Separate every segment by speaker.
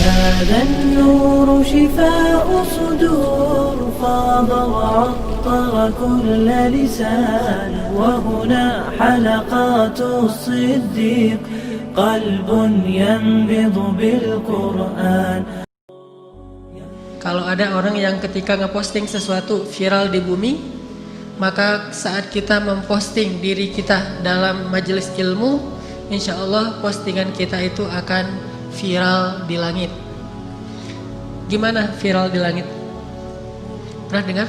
Speaker 1: هذا النور شفاء صدور فاض وعطر كل لسان وهنا حلقات الصديق قلب ينبض بالقرآن.
Speaker 2: Kalau ada orang yang ketika ngeposting sesuatu viral di bumi, maka saat kita memposting diri kita dalam majelis ilmu, insya Allah postingan kita itu akan viral di langit. Gimana viral di langit? Pernah dengar?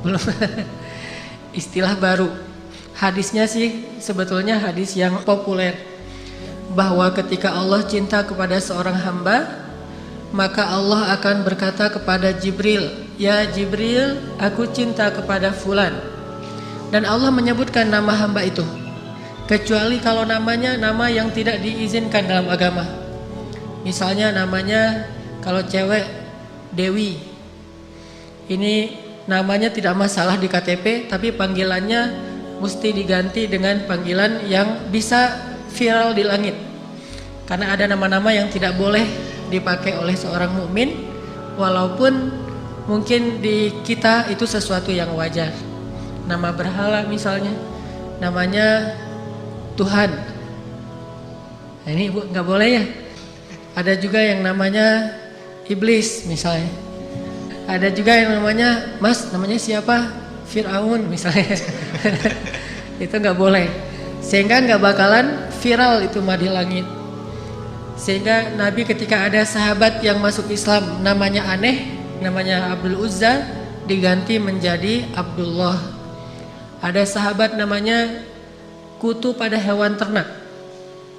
Speaker 2: Belum. Istilah baru. Hadisnya sih sebetulnya hadis yang populer, bahwa ketika Allah cinta kepada seorang hamba, maka Allah akan berkata kepada Jibril, "Ya Jibril, aku cinta kepada fulan." Dan Allah menyebutkan nama hamba itu, kecuali kalau namanya nama yang tidak diizinkan dalam agama. Misalnya namanya, kalau cewek Dewi, ini namanya tidak masalah di KTP, tapi panggilannya mesti diganti dengan panggilan yang bisa viral di langit. Karena ada nama-nama yang tidak boleh dipakai oleh seorang mukmin, walaupun mungkin di kita itu sesuatu yang wajar. Nama berhala misalnya, namanya Tuhan. Nah, ini Ibu nggak boleh ya. Ada juga yang namanya iblis misalnya. Ada juga yang namanya, Mas, namanya siapa? Fir'aun misalnya. Itu nggak boleh. Sehingga nggak bakalan viral itu mah di langit. Sehingga Nabi ketika ada sahabat yang masuk Islam namanya aneh, namanya Abdul Uzza, diganti menjadi Abdullah. Ada sahabat namanya kutu pada hewan ternak,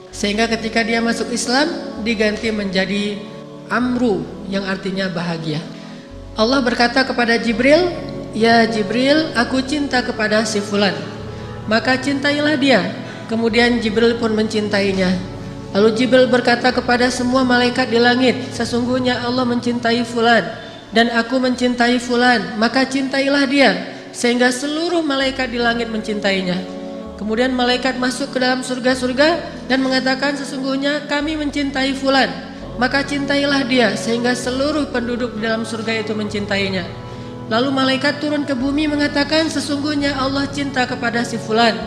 Speaker 2: sehingga ketika dia masuk Islam diganti menjadi Amru, yang artinya bahagia. Allah berkata kepada Jibril, "Ya Jibril, aku cinta kepada si fulan." Maka cintailah dia. Kemudian Jibril pun mencintainya. Lalu Jibril berkata kepada semua malaikat di langit, "Sesungguhnya Allah mencintai fulan dan aku mencintai fulan, maka cintailah dia." Sehingga seluruh malaikat di langit mencintainya. Kemudian malaikat masuk ke dalam surga-surga dan mengatakan, "Sesungguhnya kami mencintai fulan, maka cintailah dia." Sehingga seluruh penduduk di dalam surga itu mencintainya. Lalu malaikat turun ke bumi mengatakan, "Sesungguhnya Allah cinta kepada si fulan."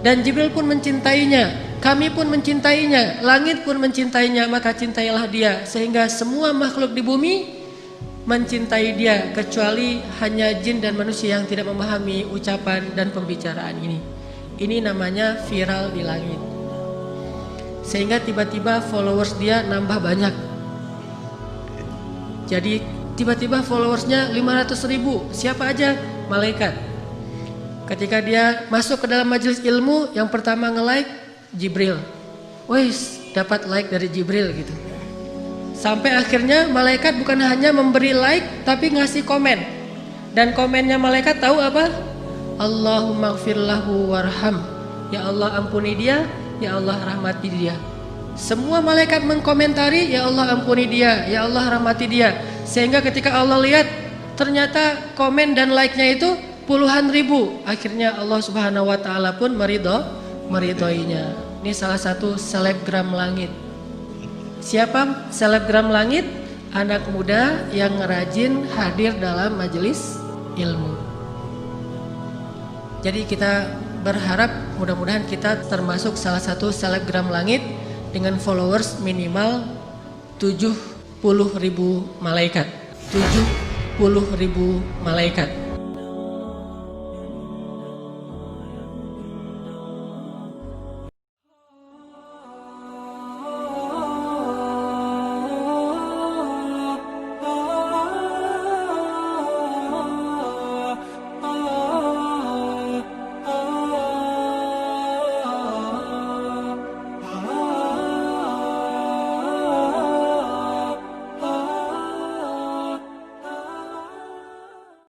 Speaker 2: Dan Jibril pun mencintainya, kami pun mencintainya, langit pun mencintainya, maka cintailah dia. Sehingga semua makhluk di bumi mencintai dia, kecuali hanya jin dan manusia yang tidak memahami ucapan dan pembicaraan ini. Ini namanya viral di langit. Sehingga tiba-tiba followers dia nambah banyak. Jadi tiba-tiba followersnya 500.000. Siapa aja? Malaikat. Ketika dia masuk ke dalam majelis ilmu, yang pertama nge-like Jibril. Wes, dapat like dari Jibril gitu. Sampai akhirnya malaikat bukan hanya memberi like, tapi ngasih komen. Dan komennya malaikat tahu apa? Allahumma gfir lahu warham. Ya Allah ampuni dia, ya Allah rahmati dia. Semua malaikat mengkomentari, ya Allah ampuni dia, ya Allah rahmati dia. Sehingga ketika Allah lihat, ternyata komen dan like-nya itu puluhan ribu. Akhirnya Allah Subhanahu wa taala pun meridhoinya. Ini salah satu selebgram langit. Siapa selebgram langit? Anak muda yang rajin hadir dalam majelis ilmu. Jadi kita berharap mudah-mudahan kita termasuk salah satu selebgram langit dengan followers minimal 70.000 malaikat. 70.000 malaikat.